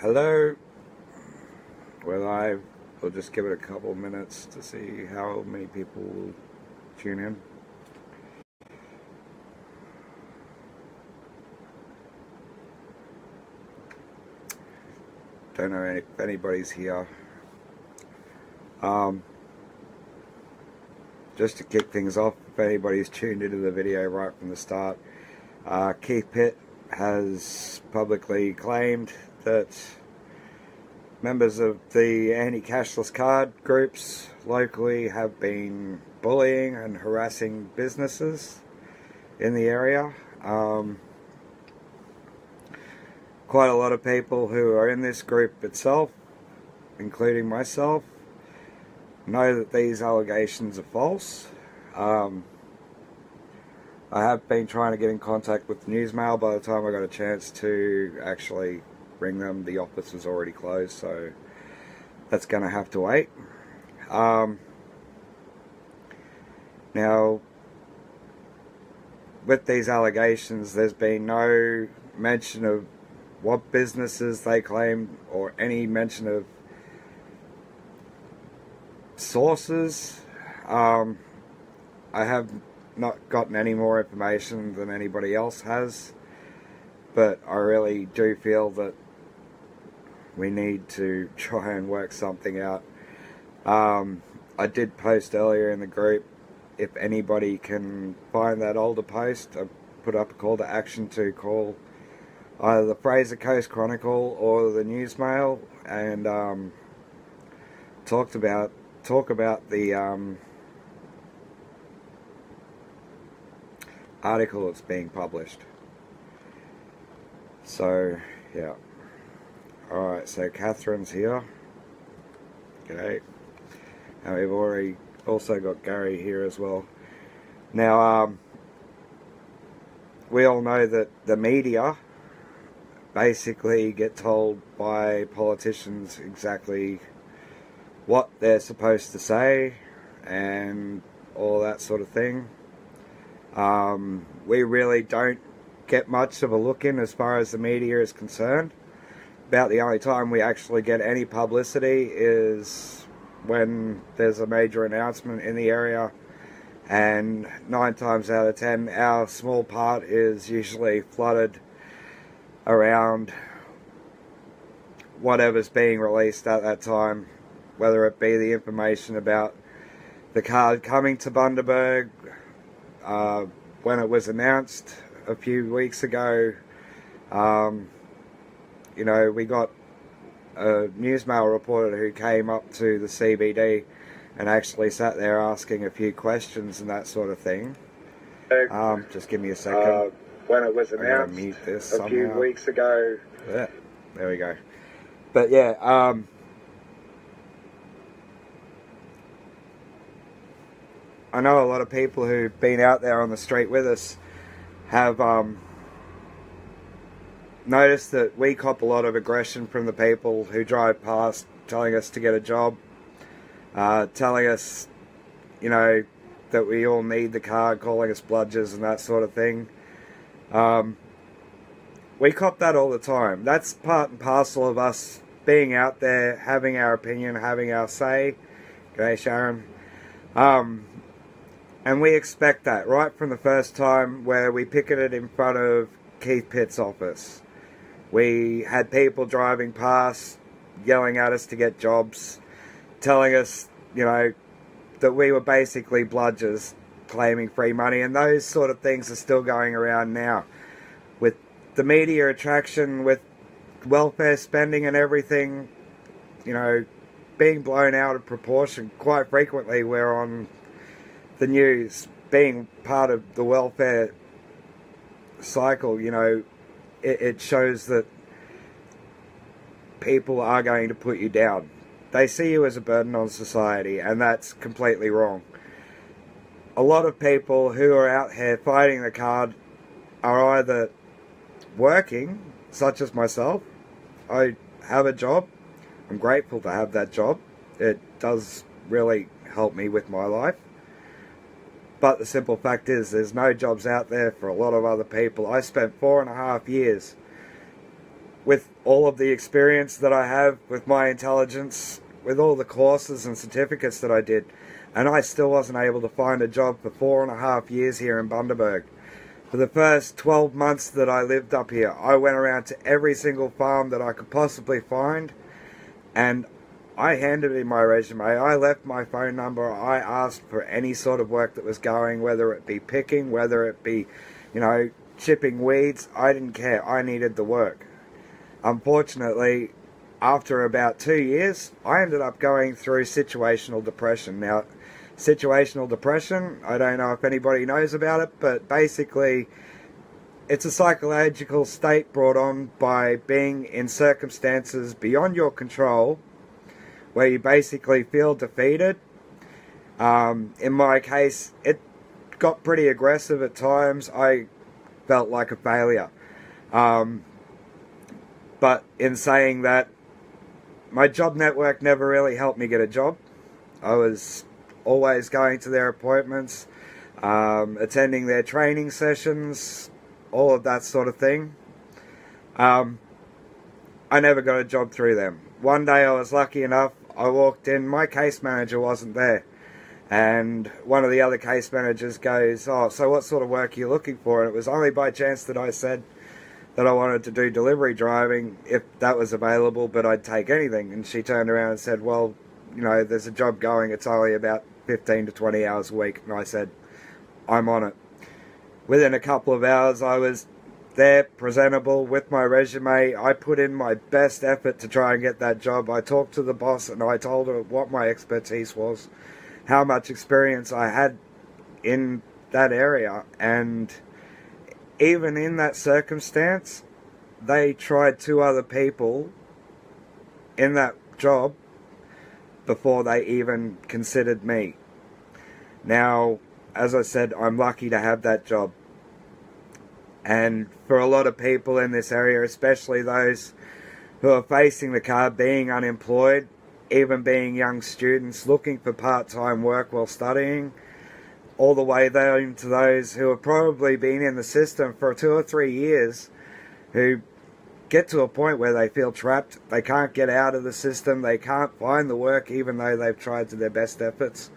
Hello, we're live. We'll just give it a couple minutes to see how many people will tune in. Don't know if anybody's here. Just to kick things off, if anybody's tuned into the video right from the start, Keith Pitt has publicly claimed that members of the anti-cashless card groups locally have been bullying and harassing businesses in the area. Quite a lot of people who are in this group itself, including myself, know that these allegations are false. I have been trying to get in contact with the newsmail. By the time I got a chance to actually ring them, the office was already closed, so that's going to have to wait. Now, with these allegations, there's been no mention of what businesses they claim or any mention of sources. I have not gotten any more information than anybody else has, but I really do feel that we need to try and work something out. I did post earlier in the group, if anybody can find that older post, I put up a call to action to call either the Fraser Coast Chronicle or the Newsmail and talk about the article that's being published. So yeah, alright, so Catherine's here. G'day. And we've already also got Gary here as well. Now, we all know that the media basically get told by politicians exactly what they're supposed to say and all that sort of thing. We really don't get much of a look in as far as the media is concerned. About the only time we actually get any publicity is when there's a major announcement in the area, and 9 times out of 10 our small part is usually flooded around whatever's being released at that time, whether it be the information about the card coming to Bundaberg, when it was announced a few weeks ago. You know, we got a newsmail reporter who came up to the CBD and actually sat there asking a few questions and that sort of thing. Just give me a second. When it was announced mute this a few weeks ago. Yeah, there we go. But yeah, I know a lot of people who've been out there on the street with us have noticed that we cop a lot of aggression from the people who drive past telling us to get a job, telling us, you know, that we all need the card, calling us bludgers and that sort of thing. We cop that all the time. That's part and parcel of us being out there, having our opinion, having our say. G'day, Sharon. And we expect that right from the first time where we picketed in front of Keith Pitt's office. We had people driving past, yelling at us to get jobs, telling us, you know, that we were basically bludgers, claiming free money, and those sort of things are still going around now. With the media attraction, with welfare spending and everything, you know, being blown out of proportion, quite frequently we're on the news being part of the welfare cycle. You know, it shows that people are going to put you down. They see you as a burden on society, and that's completely wrong. A lot of people who are out here fighting the card are either working, such as myself. I have a job. I'm grateful to have that job. It does really help me with my life. But the simple fact is, there's no jobs out there for a lot of other people. I spent 4.5 years with all of the experience that I have, with my intelligence, with all the courses and certificates that I did, and I still wasn't able to find a job for 4.5 years here in Bundaberg. For the first 12 months that I lived up here, I went around to every single farm that I could possibly find, and I handed in my resume. I left my phone number. I asked for any sort of work that was going, whether it be picking, whether it be, chipping weeds. I didn't care. I needed the work. Unfortunately, after about 2 years, I ended up going through situational depression. Now, situational depression, I don't know if anybody knows about it, but basically it's a psychological state brought on by being in circumstances beyond your control, where you basically feel defeated. In my case, it got pretty aggressive at times. I felt like a failure. But in saying that, my job network never really helped me get a job. I was always going to their appointments, attending their training sessions, all of that sort of thing. I never got a job through them. One day I was lucky enough, I walked in, my case manager wasn't there. And one of the other case managers goes, "Oh, so what sort of work are you looking for?" And it was only by chance that I said that I wanted to do delivery driving if that was available, but I'd take anything. And she turned around and said, "Well, there's a job going, it's only about 15 to 20 hours a week." And I said, "I'm on it." Within a couple of hours, I was there, presentable, with my resume. I put in my best effort to try and get that job. I talked to the boss and I told her what my expertise was, how much experience I had in that area. And even in that circumstance, they tried 2 other people in that job before they even considered me. Now, as I said, I'm lucky to have that job. And for a lot of people in this area, especially those who are facing the card, being unemployed, even being young students looking for part-time work while studying, all the way down to those who have probably been in the system for 2 or 3 years, who get to a point where they feel trapped. They can't get out of the system. They can't find the work even though they've tried to their best efforts.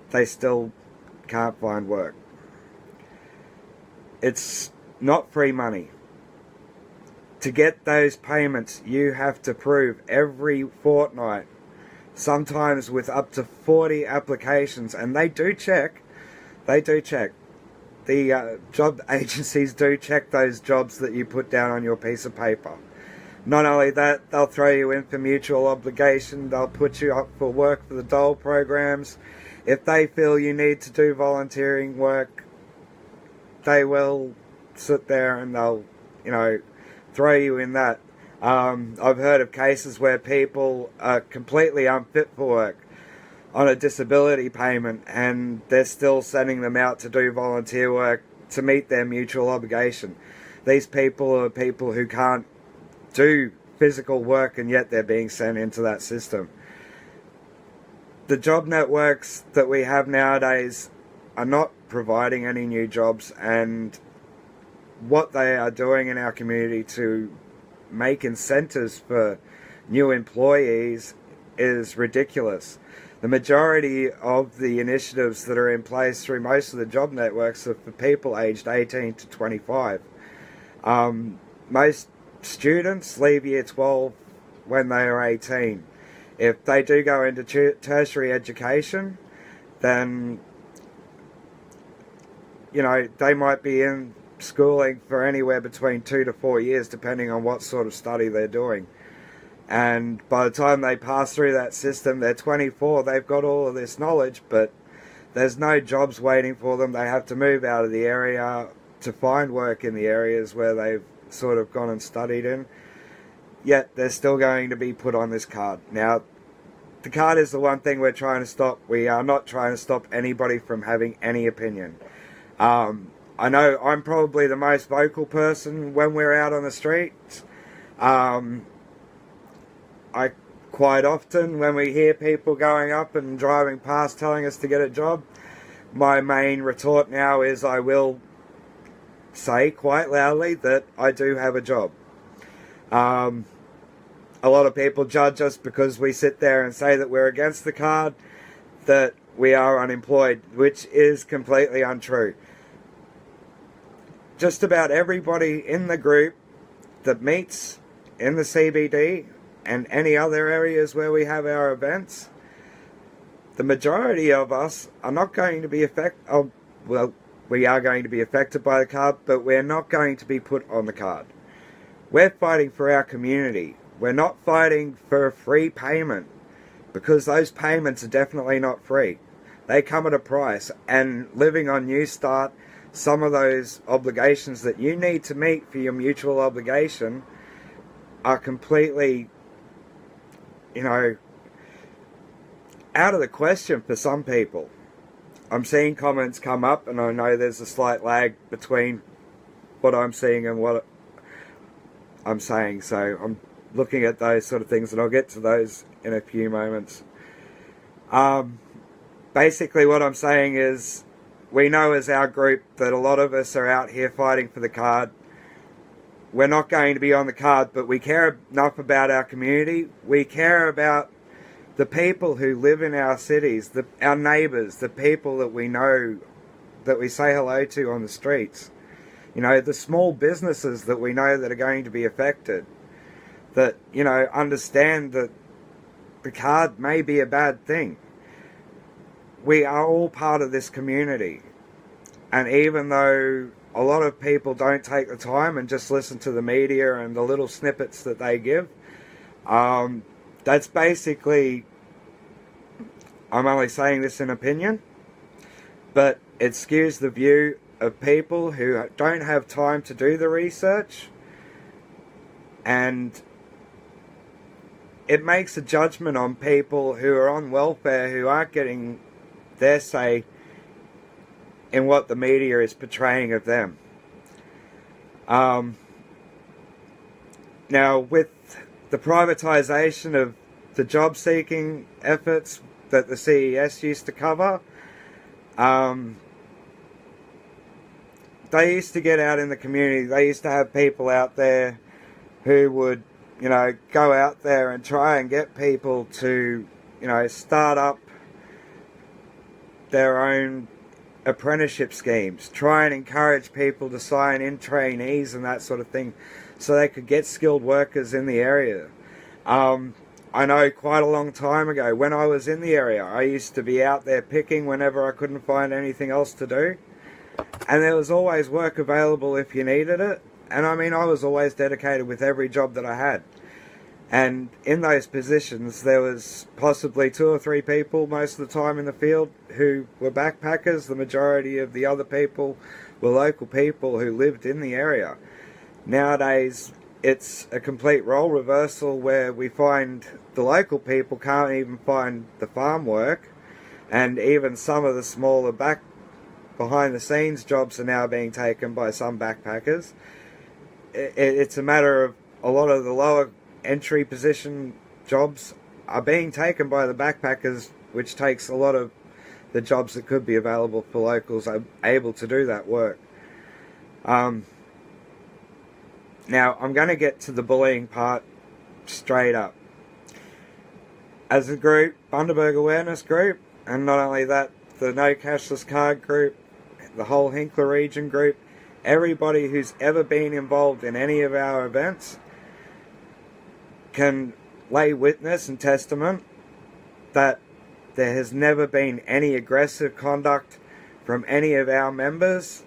They still can't find work. It's not free money. To get those payments, you have to prove every fortnight, sometimes with up to 40 applications, and they do check. The job agencies do check those jobs that you put down on your piece of paper. Not only that, they'll throw you in for mutual obligation, they'll put you up for work for the dole programs. If they feel you need to do volunteering work, they will sit there and they'll, throw you in that. I've heard of cases where people are completely unfit for work on a disability payment and they're still sending them out to do volunteer work to meet their mutual obligation. These people are people who can't do physical work and yet they're being sent into that system. The job networks that we have nowadays are not providing any new jobs, and what they are doing in our community to make incentives for new employees is ridiculous. The majority of the initiatives that are in place through most of the job networks are for people aged 18 to 25. Most students leave year 12 when they are 18. If they do go into tertiary education, then they might be in schooling for anywhere between 2 to 4 years, depending on what sort of study they're doing. And by the time they pass through that system, they're 24, they've got all of this knowledge, but there's no jobs waiting for them. They have to move out of the area to find work in the areas where they've sort of gone and studied in. Yet they're still going to be put on this card. Now, the card is the one thing we're trying to stop. We are not trying to stop anybody from having any opinion. I know I'm probably the most vocal person when we're out on the streets. I quite often, when we hear people going up and driving past telling us to get a job, my main retort now is I will say quite loudly that I do have a job. A lot of people judge us because we sit there and say that we're against the card, that we are unemployed, which is completely untrue. Just about everybody in the group that meets in the CBD and any other areas where we have our events, the majority of us are not going to be affected. Well, we are going to be affected by the card, but we're not going to be put on the card. We're fighting for our community. We're not fighting for a free payment, because those payments are definitely not free. They come at a price, and living on New Start, some of those obligations that you need to meet for your mutual obligation are completely, out of the question for some people. I'm seeing comments come up, and I know there's a slight lag between what I'm seeing and what I'm saying, so I'm looking at those sort of things, and I'll get to those in a few moments. Basically what I'm saying is, we know as our group that a lot of us are out here fighting for the card. We're not going to be on the card, but we care enough about our community. We care about the people who live in our cities, our neighbours, the people that we know, that we say hello to on the streets. The small businesses that we know that are going to be affected. That, understand that the card may be a bad thing. We are all part of this community. And even though a lot of people don't take the time and just listen to the media and the little snippets that they give, that's basically, I'm only saying this in opinion, but it skews the view of people who don't have time to do the research, and it makes a judgment on people who are on welfare, who aren't getting their say in what the media is portraying of them. Now, with the privatisation of the job-seeking efforts that the CES used to cover, they used to get out in the community. They used to have people out there who would, go out there and try and get people to, start up their own apprenticeship schemes, try and encourage people to sign in trainees and that sort of thing, so they could get skilled workers in the area. I know quite a long time ago, when I was in the area, I used to be out there picking whenever I couldn't find anything else to do, and there was always work available if you needed it. And I mean, I was always dedicated with every job that I had. And in those positions, there was possibly 2 or 3 people most of the time in the field who were backpackers. The majority of the other people were local people who lived in the area. Nowadays, it's a complete role reversal, where we find the local people can't even find the farm work, and even some of the smaller behind-the-scenes jobs are now being taken by some backpackers. It's a matter of a lot of the lower entry position jobs are being taken by the backpackers, which takes a lot of the jobs that could be available for locals are able to do that work. Now, I'm going to get to the bullying part straight up. As a group, Bundaberg Awareness Group, and not only that, the No Cashless Card Group, the whole Hinkler region group, everybody who's ever been involved in any of our events can lay witness and testament that there has never been any aggressive conduct from any of our members.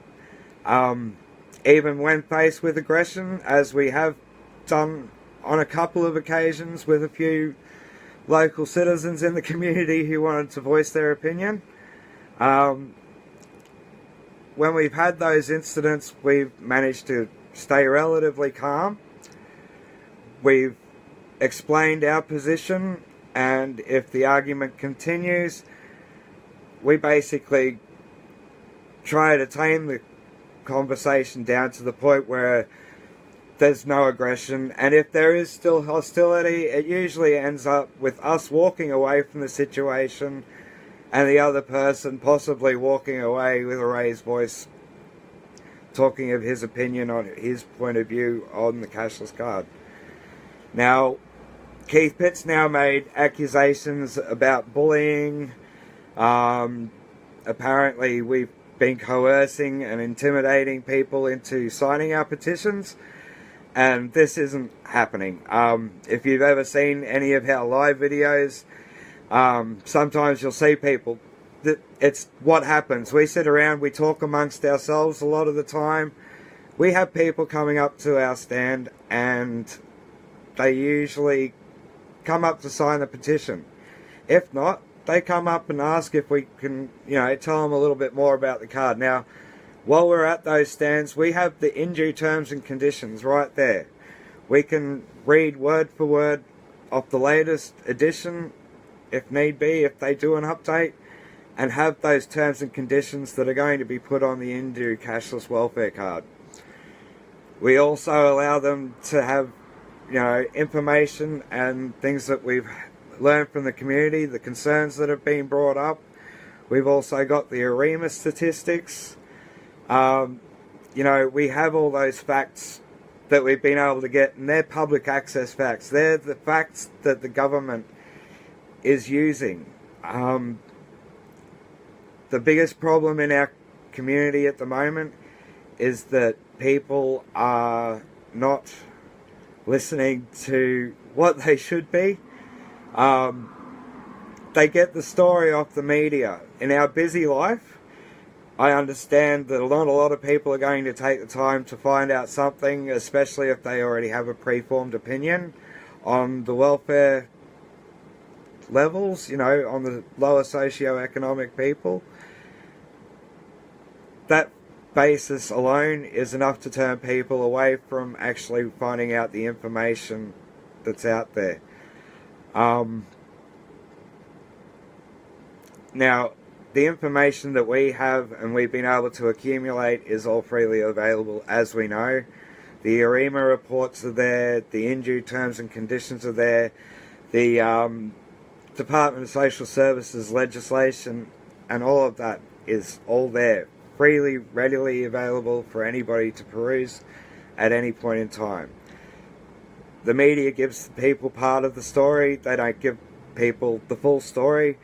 Even when faced with aggression, as we have done on a couple of occasions with a few local citizens in the community who wanted to voice their opinion. When we've had those incidents, we've managed to stay relatively calm. We've explained our position, and if the argument continues, we basically try to tame the conversation down to the point where there's no aggression, and if there is still hostility, it usually ends up with us walking away from the situation and the other person possibly walking away with a raised voice, talking of his opinion on his point of view on the cashless card. Now, Keith Pitt's now made accusations about bullying. Apparently we've been coercing and intimidating people into signing our petitions, and this isn't happening. If you've ever seen any of our live videos, sometimes you'll see people, it's what happens. We sit around, we talk amongst ourselves a lot of the time. We have people coming up to our stand and they usually come up to sign the petition. If not, they come up and ask if we can, tell them a little bit more about the card. Now, while we're at those stands, we have the in-due terms and conditions right there. We can read word for word off the latest edition, if need be, if they do an update, and have those terms and conditions that are going to be put on the in-due cashless welfare card. We also allow them to have, information and things that we've learned from the community, the concerns that have been brought up. We've also got the AREMA statistics. We have all those facts that we've been able to get, and they're public access facts. They're the facts that the government is using. The biggest problem in our community at the moment is that people are not listening to what they should be. They get the story off the media. In our busy life, I understand that not a lot of people are going to take the time to find out something, especially if they already have a preformed opinion on the welfare levels, on the lower socioeconomic people. That basis alone is enough to turn people away from actually finding out the information that's out there. Now, the information that we have and we've been able to accumulate is all freely available, as we know. The AREMA reports are there, the in-due terms and conditions are there, the Department of Social Services legislation, and all of that is all there, freely, readily available for anybody to peruse at any point in time. The media gives people part of the story, they don't give people the full story.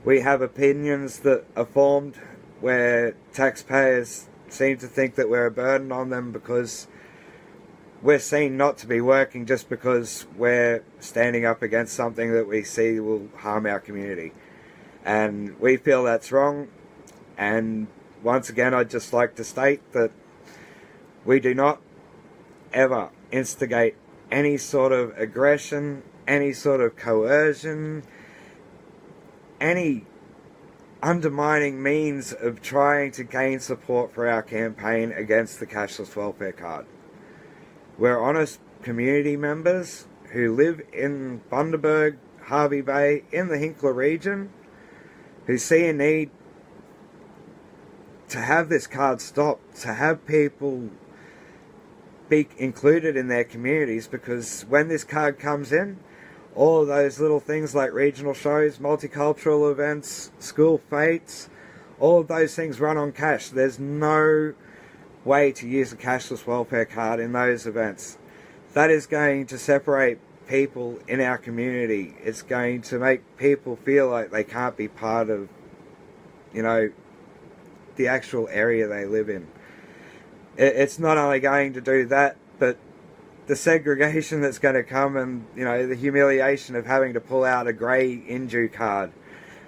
We have opinions that are formed where taxpayers seem to think that we're a burden on them because we're seen not to be working just because we're standing up against something that we see will harm our community. And we feel that's wrong. And once again, I'd just like to state that we do not ever instigate any sort of aggression, any sort of coercion, any undermining means of trying to gain support for our campaign against the cashless welfare card. We're honest community members who live in Bundaberg, Hervey Bay, in the Hinkler region, who see a need to have this card stopped, to have people be included in their communities, because when this card comes in, all of those little things like regional shows, multicultural events, school fetes, all of those things run on cash. There's no way to use a cashless welfare card in those events. That is going to separate people in our community. It's going to make people feel like they can't be part of, the actual area they live in. It's not only going to do that, but the segregation that's going to come and, the humiliation of having to pull out a grey in-due card.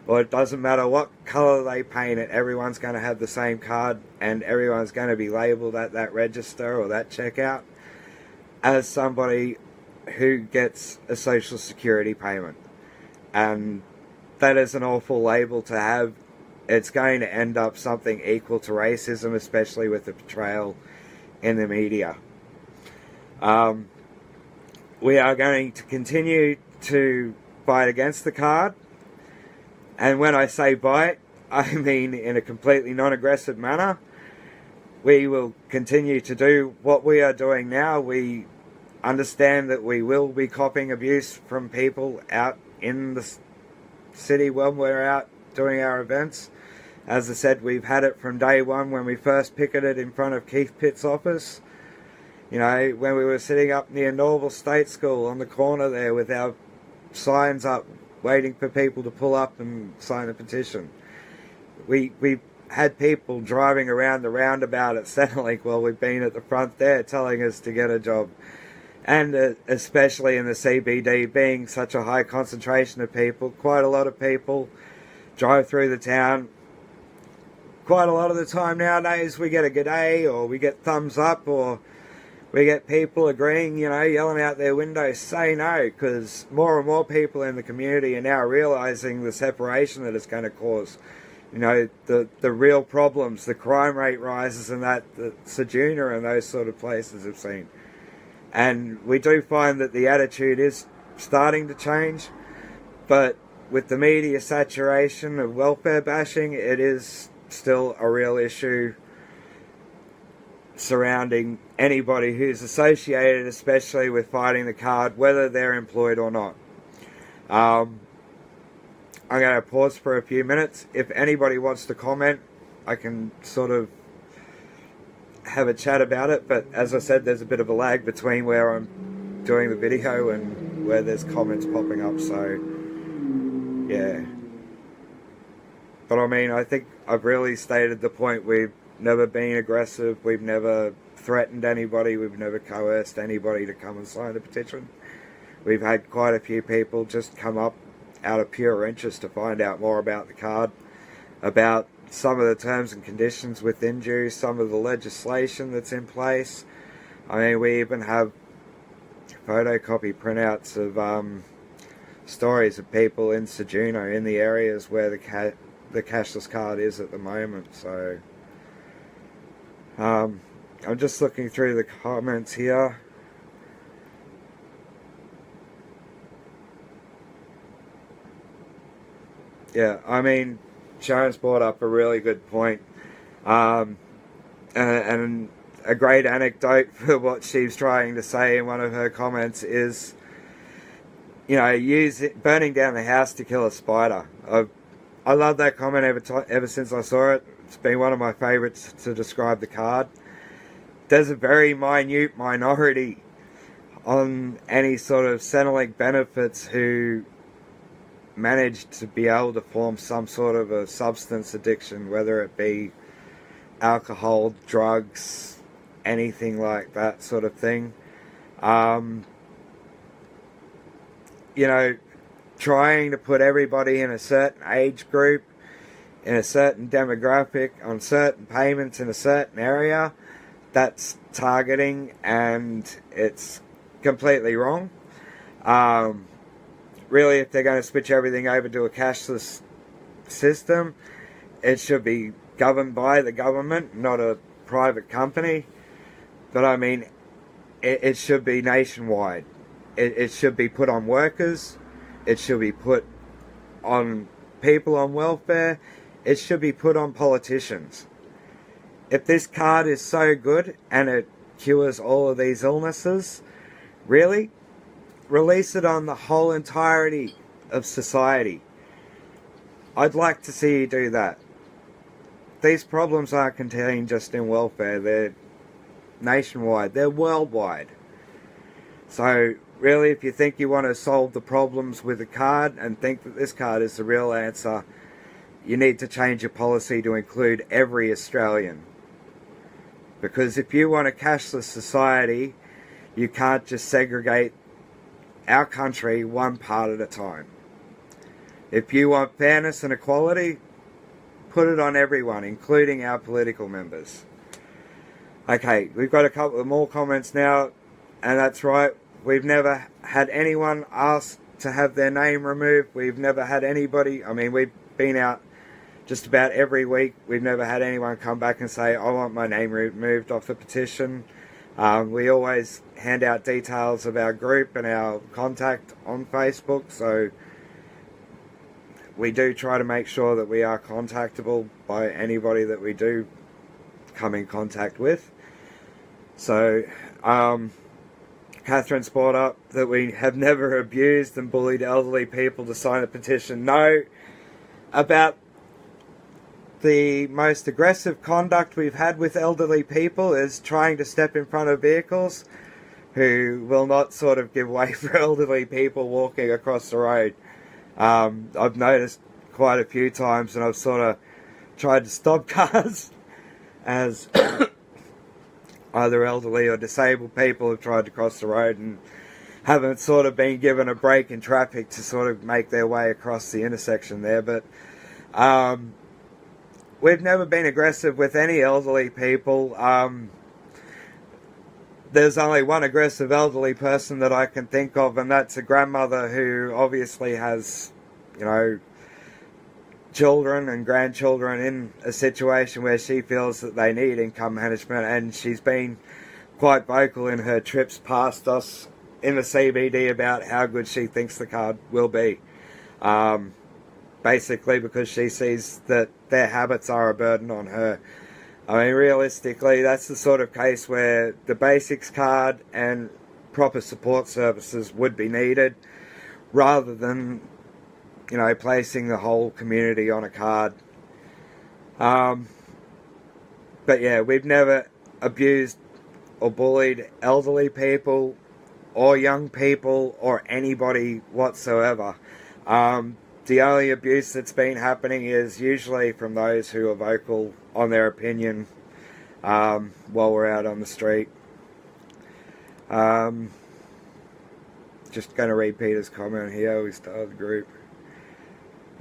Or it doesn't matter what colour they paint it, everyone's going to have the same card and everyone's going to be labelled at that register or that checkout as somebody who gets a social security payment. And that is an awful label to have. It's going to end up something equal to racism, especially with the portrayal in the media. We are going to continue to fight against the card. And when I say fight, I mean in a completely non-aggressive manner. We will continue to do what we are doing now. We understand that we will be copying abuse from people out in the city when we're out doing our events. As I said, we've had it from day one when we first picketed in front of Keith Pitt's office. You know, when we were sitting up near Norval State School on the corner there with our signs up, waiting for people to pull up and sign a petition. We had people driving around the roundabout at Centrelink while we've been at the front there telling us to get a job. And especially in the CBD, being such a high concentration of people, quite a lot of people drive through the town. Quite a lot of the time nowadays we get a g'day, or we get thumbs up, or we get people agreeing, you know, yelling out their windows, say no, because more and more people in the community are now realising the separation that it's going to cause. You know, the real problems, the crime rate rises and that Sajuna and those sort of places have seen. And we do find that the attitude is starting to change, but with the media saturation of welfare bashing, it is still a real issue surrounding anybody who's associated, especially with fighting the card, whether they're employed or not. I'm going to pause for a few minutes. If anybody wants to comment, I can sort of have a chat about it, but as I said, there's a bit of a lag between where I'm doing the video and where there's comments popping up, so yeah. But I mean, I think I've really stated the point. We've never been aggressive, we've never threatened anybody, we've never coerced anybody to come and sign a petition. We've had quite a few people just come up out of pure interest to find out more about the card, about some of the terms and conditions within due, some of the legislation that's in place. I mean, we even have photocopy printouts of stories of people in Sajuna, in the areas where the cashless card is at the moment. So I'm just looking through the comments here. Yeah, I mean, Sharon's brought up a really good point, and a great anecdote for what she's trying to say in one of her comments is, you know, burning down the house to kill a spider. I love that comment ever since I saw it. It's been one of my favourites to describe the card. There's a very minute minority on any sort of Centrelink benefits who managed to be able to form some sort of a substance addiction, whether it be alcohol, drugs, anything like that sort of thing. You know, trying to put everybody in a certain age group, in a certain demographic, on certain payments in a certain area, that's targeting, and it's completely wrong. Really, if they're going to switch everything over to a cashless system, it should be governed by the government, not a private company. But I mean, it should be nationwide. It should be put on workers. It should be put on people on welfare. It should be put on politicians. If this card is so good and it cures all of these illnesses, really, release it on the whole entirety of society. I'd like to see you do that. These problems aren't contained just in welfare. They're nationwide. They're worldwide. So really, if you think you want to solve the problems with a card and think that this card is the real answer, you need to change your policy to include every Australian. Because if you want a cashless society, you can't just segregate our country one part at a time. If you want fairness and equality, put it on everyone, including our political members. Okay, we've got a couple of more comments now, and that's right, we've never had anyone ask to have their name removed. We've never had anybody, I mean, we've been out just about every week. We've never had anyone come back and say, I want my name removed off the petition. We always hand out details of our group and our contact on Facebook, so we do try to make sure that we are contactable by anybody that we do come in contact with. So, Catherine's brought up that we have never abused and bullied elderly people to sign a petition. No, about the most aggressive conduct we've had with elderly people is trying to step in front of vehicles who will not sort of give way for elderly people walking across the road. I've noticed quite a few times, and I've sort of tried to stop cars as either elderly or disabled people have tried to cross the road and haven't sort of been given a break in traffic to sort of make their way across the intersection there. But we've never been aggressive with any elderly people. There's only one aggressive elderly person that I can think of, and that's a grandmother who obviously has, you know, children and grandchildren in a situation where she feels that they need income management, and she's been quite vocal in her trips past us in the CBD about how good she thinks the card will be. Basically because she sees that their habits are a burden on her. I mean, realistically, that's the sort of case where the basics card and proper support services would be needed, rather than, you know, placing the whole community on a card. But yeah, we've never abused or bullied elderly people or young people or anybody whatsoever. The only abuse that's been happening is usually from those who are vocal on their opinion while we're out on the street. Just going to read Peter's comment here. We started the group.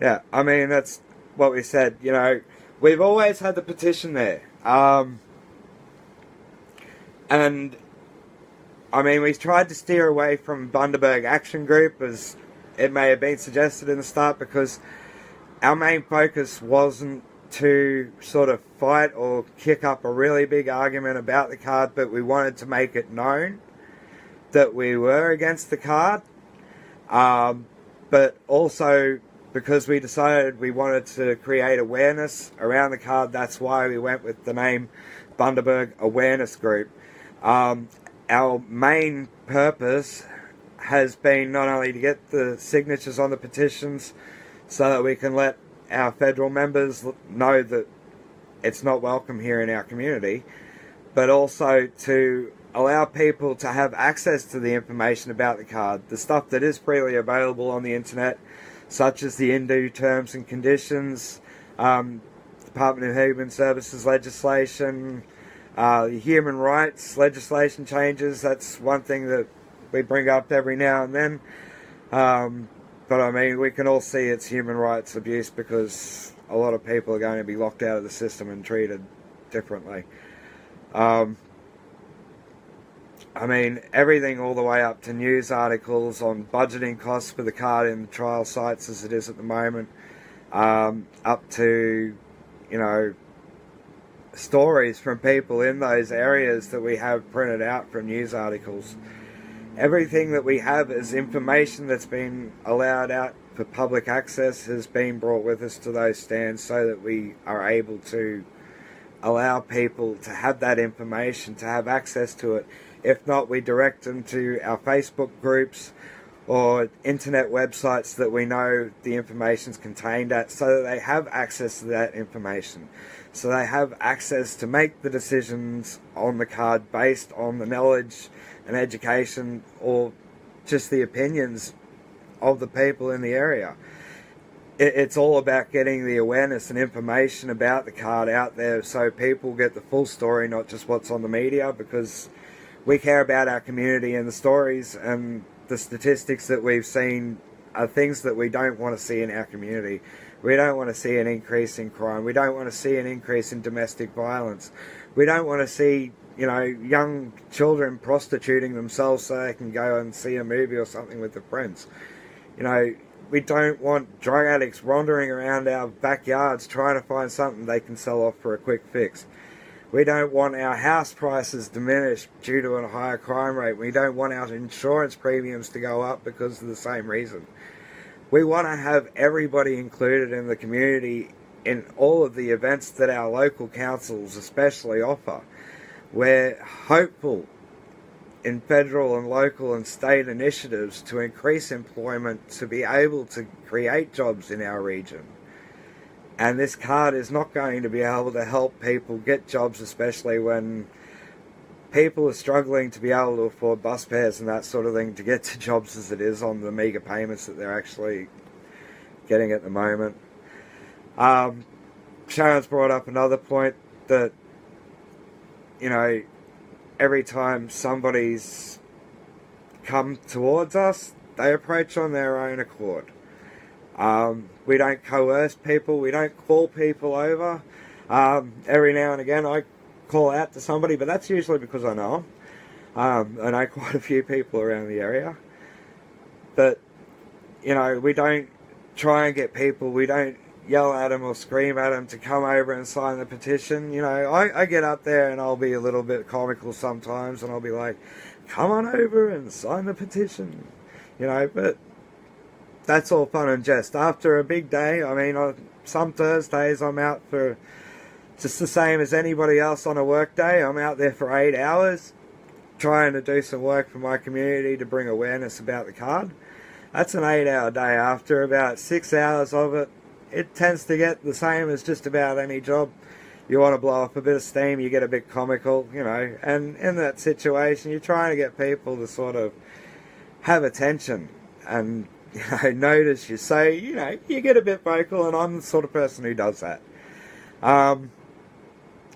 Yeah, I mean, that's what we said. You know, we've always had the petition there. And, I mean, we tried to steer away from Bundaberg Action Group, as it may have been suggested in the start, because our main focus wasn't to sort of fight or kick up a really big argument about the card, but we wanted to make it known that we were against the card. But also, because we decided we wanted to create awareness around the card, that's why we went with the name Bundaberg Awareness Group. Our main purpose has been not only to get the signatures on the petitions so that we can let our federal members know that it's not welcome here in our community, but also to allow people to have access to the information about the card, the stuff that is freely available on the internet, such as the INDU terms and conditions, Department of Human Services legislation, human rights legislation changes. That's one thing that we bring up every now and then. But I mean, we can all see it's human rights abuse because a lot of people are going to be locked out of the system and treated differently. I mean, everything all the way up to news articles on budgeting costs for the card in the trial sites as it is at the moment, up to, you know, stories from people in those areas that we have printed out from news articles. Everything that we have as information that's been allowed out for public access has been brought with us to those stands so that we are able to allow people to have that information, to have access to it. If not, we direct them to our Facebook groups or internet websites that we know the information's contained at, so that they have access to that information. So they have access to make the decisions on the card based on the knowledge and education or just the opinions of the people in the area. It's all about getting the awareness and information about the card out there so people get the full story, not just what's on the media, because we care about our community, and the stories and the statistics that we've seen are things that we don't want to see in our community. We don't want to see an increase in crime. We don't want to see an increase in domestic violence. We don't want to see, you know, young children prostituting themselves so they can go and see a movie or something with their friends. You know, we don't want drug addicts wandering around our backyards trying to find something they can sell off for a quick fix. We don't want our house prices diminished due to a higher crime rate. We don't want our insurance premiums to go up because of the same reason. We want to have everybody included in the community in all of the events that our local councils especially offer. We're hopeful in federal and local and state initiatives to increase employment, to be able to create jobs in our region. And this card is not going to be able to help people get jobs, especially when people are struggling to be able to afford bus fares and that sort of thing to get to jobs as it is on the meagre payments that they're actually getting at the moment. Sharon's brought up another point that, every time somebody's come towards us, they approach on their own accord. We don't coerce people, we don't call people over. Every now and again I call out to somebody, but that's usually because I know them. I know quite a few people around the area. But, we don't try and get people, we don't yell at them or scream at them to come over and sign the petition. I get up there and I'll be a little bit comical sometimes, and I'll be like, come on over and sign the petition. But that's all fun and jest. After a big day, some Thursdays I'm out for just the same as anybody else on a work day. I'm out there for 8 hours trying to do some work for my community to bring awareness about the card. That's an 8-hour day. After about 6 hours of it, it tends to get the same as just about any job. You want to blow off a bit of steam, you get a bit comical, and in that situation you're trying to get people to sort of have attention and notice you. So, you get a bit vocal, and I'm the sort of person who does that.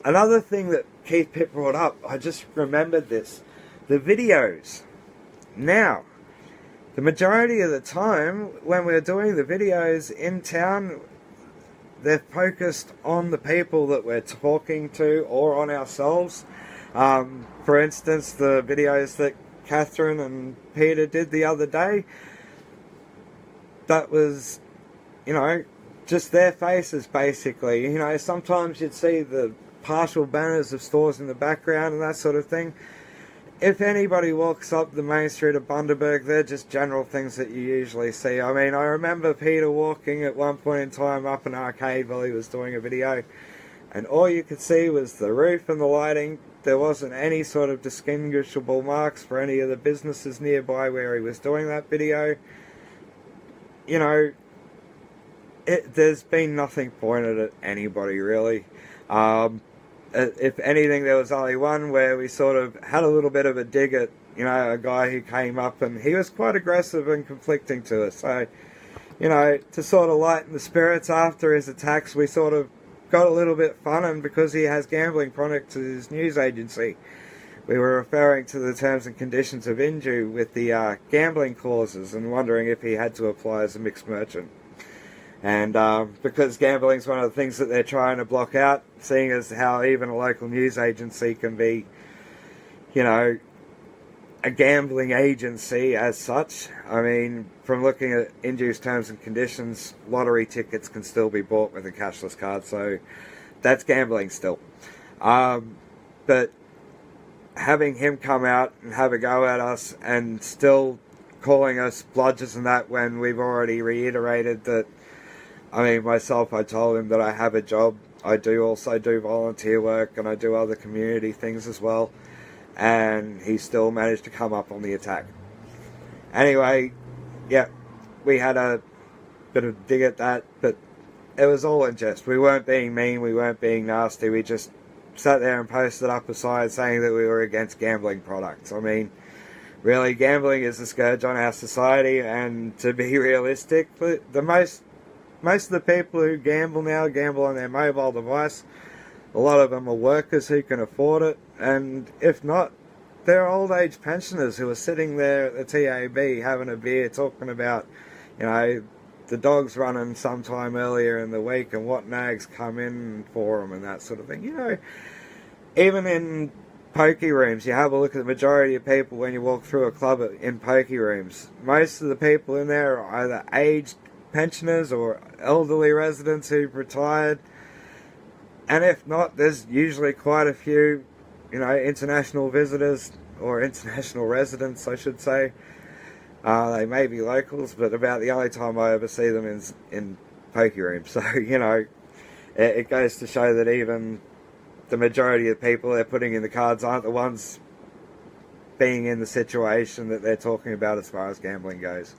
Another thing that Keith Pitt brought up, I just remembered this, the videos. Now, the majority of the time when we're doing the videos in town, they're focused on the people that we're talking to or on ourselves. For instance, the videos that Catherine and Peter did the other day, that was, just their faces basically. Sometimes you'd see the partial banners of stores in the background and that sort of thing. If anybody walks up the main street of Bundaberg, they're just general things that you usually see. I remember Peter walking at one point in time up an arcade while he was doing a video, and all you could see was the roof and the lighting. There wasn't any sort of distinguishable marks for any of the businesses nearby where he was doing that video. There's been nothing pointed at anybody really. If anything, there was only one where we sort of had a little bit of a dig at, a guy who came up, and he was quite aggressive and conflicting to us. So, to sort of lighten the spirits after his attacks, we sort of got a little bit fun, and because he has gambling products at his news agency, we were referring to the terms and conditions of Inju with the gambling clauses and wondering if he had to apply as a mixed merchant. And because gambling is one of the things that they're trying to block out, seeing as how even a local news agency can be, a gambling agency as such. From looking at Inju's terms and conditions, lottery tickets can still be bought with a cashless card, so that's gambling still. But having him come out and have a go at us and still calling us bludgers and that, when we've already reiterated that, myself, I told him that I have a job. I also do volunteer work, and I do other community things as well. And he still managed to come up on the attack. Anyway, yeah, we had a bit of a dig at that, but it was all in jest. We weren't being mean, we weren't being nasty. We just sat there and posted up a sign saying that we were against gambling products. Really, gambling is a scourge on our society, and to be realistic, most of the people who gamble now gamble on their mobile device. A lot of them are workers who can afford it, and if not, they're old age pensioners who are sitting there at the TAB having a beer, talking about, the dog's running sometime earlier in the week and what nags come in for them and that sort of thing. Even in pokey rooms, you have a look at the majority of people when you walk through a club in pokey rooms. Most of the people in there are either aged pensioners or elderly residents who've retired, and if not, there's usually quite a few international visitors, or international residents I should say. They may be locals, but about the only time I ever see them is in pokey rooms. So it goes to show that even the majority of people they're putting in the cards aren't the ones being in the situation that they're talking about as far as gambling goes.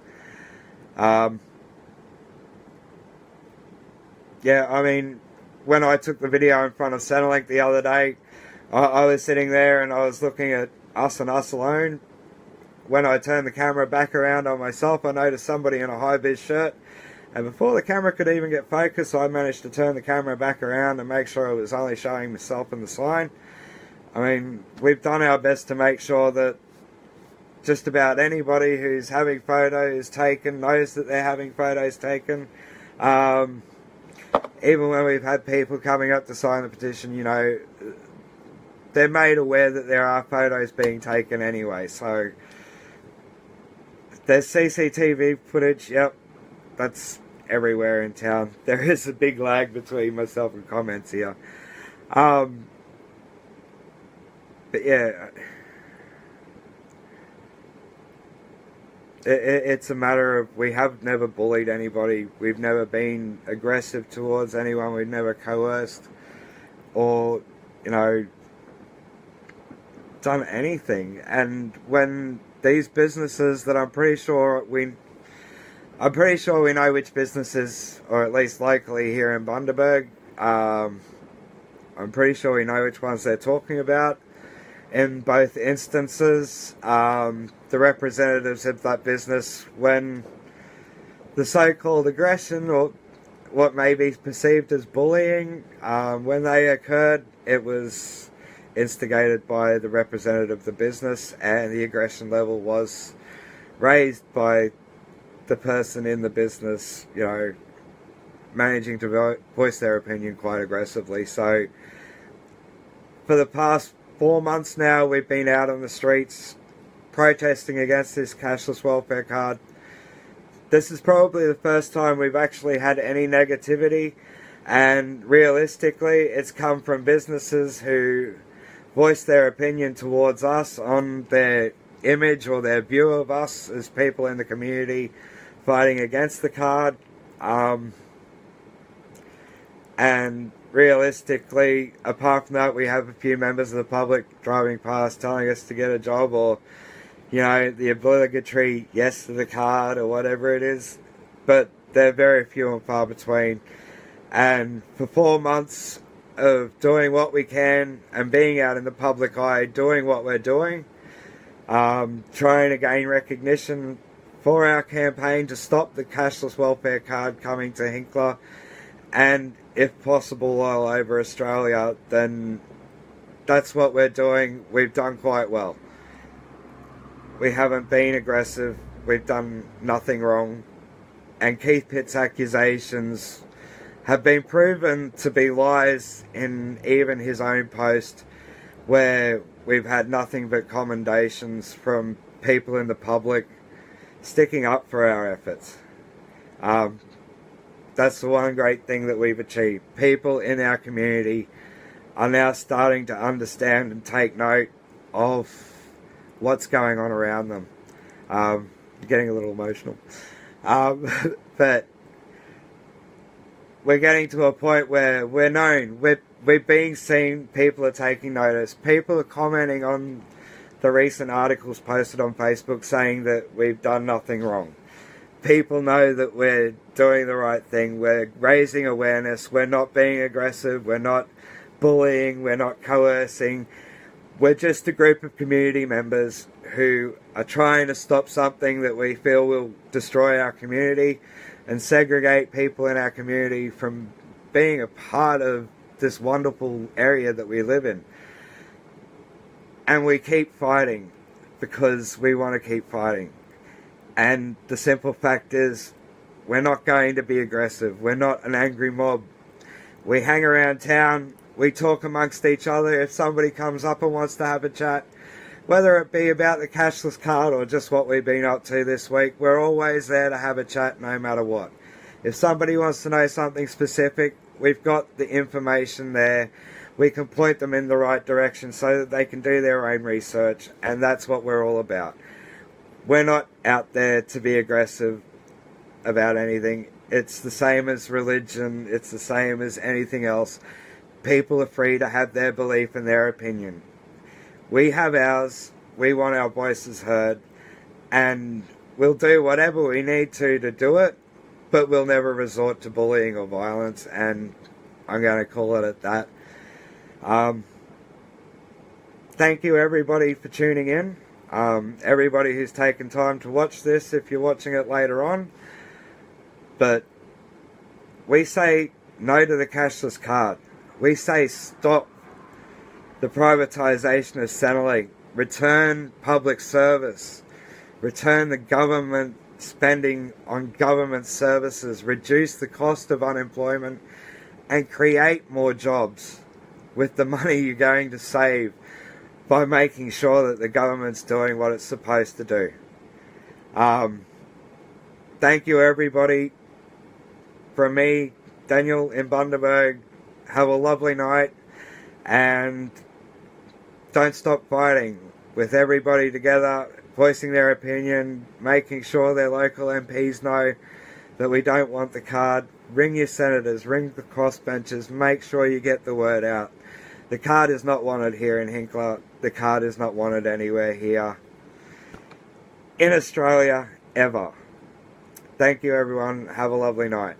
yeah, I mean, when I took the video in front of Centrelink the other day, I was sitting there and I was looking at us and us alone. When I turned the camera back around on myself, I noticed somebody in a high-vis shirt. And before the camera could even get focused, I managed to turn the camera back around and make sure it was only showing myself and the sign. I mean, we've done our best to make sure that just about anybody who's having photos taken knows that they're having photos taken. Even when we've had people coming up to sign the petition, you know, they're made aware that there are photos being taken anyway. So there's CCTV footage, yep, that's everywhere in town. There is a big lag between myself and comments here. But yeah, it's a matter of, we have never bullied anybody, we've never been aggressive towards anyone, we've never coerced or, you know, done anything. And when these businesses that I'm pretty sure we know which businesses, or at least locally here in Bundaberg, I'm pretty sure we know which ones they're talking about. In both instances, the representatives of that business, when the so-called aggression, or what may be perceived as bullying, when they occurred, it was instigated by the representative of the business, and the aggression level was raised by the person in the business, you know, managing to voice their opinion quite aggressively. So for the past 4 months now, we've been out on the streets protesting against this cashless welfare card. This is probably the first time we've actually had any negativity, and realistically it's come from businesses who voice their opinion towards us on their image or their view of us as people in the community fighting against the card. And realistically, apart from that, we have a few members of the public driving past telling us to get a job, or, you know, the obligatory yes to the card or whatever it is. But they're very few and far between. And for 4 months of doing what we can and being out in the public eye, doing what we're doing, trying to gain recognition for our campaign to stop the cashless welfare card coming to Hinkler, and if possible all over Australia, then that's what we're doing. We've done quite well. We haven't been aggressive, we've done nothing wrong, and Keith Pitt's accusations have been proven to be lies in even his own post, where we've had nothing but commendations from people in the public sticking up for our efforts. That's the one great thing that we've achieved. People in our community are now starting to understand and take note of what's going on around them. Getting a little emotional. But we're getting to a point where we're known, we're being seen, people are taking notice, people are commenting on the recent articles posted on Facebook saying that we've done nothing wrong. People know that we're doing the right thing, we're raising awareness, we're not being aggressive, we're not bullying, we're not coercing. We're just a group of community members who are trying to stop something that we feel will destroy our community and segregate people in our community from being a part of this wonderful area that we live in. And we keep fighting because we want to keep fighting. And the simple fact is, we're not going to be aggressive. We're not an angry mob. We hang around town, we talk amongst each other. If somebody comes up and wants to have a chat, whether it be about the cashless card or just what we've been up to this week, we're always there to have a chat no matter what. If somebody wants to know something specific, we've got the information there. We can point them in the right direction so that they can do their own research, and that's what we're all about. We're not out there to be aggressive about anything. It's the same as religion. It's the same as anything else. People are free to have their belief and their opinion. We have ours. We want our voices heard. And we'll do whatever we need to do it. but we'll never resort to bullying or violence, and I'm going to call it at that. Thank you everybody for tuning in. Everybody who's taken time to watch this, if you're watching it later on. But we say no to the cashless card. We say stop the privatisation of Centrelink. Return public service. Return the government spending on government services. Reduce the cost of unemployment and create more jobs with the money you're going to save by making sure that the government's doing what it's supposed to do. Thank you everybody. From me, Daniel in Bundaberg, have a lovely night, and don't stop fighting with everybody together, voicing their opinion, making sure their local MPs know that we don't want the card. Ring your senators, ring the crossbenchers, make sure you get the word out. The card is not wanted here in Hinkler. The card is not wanted anywhere here in Australia, ever. Thank you everyone. Have a lovely night.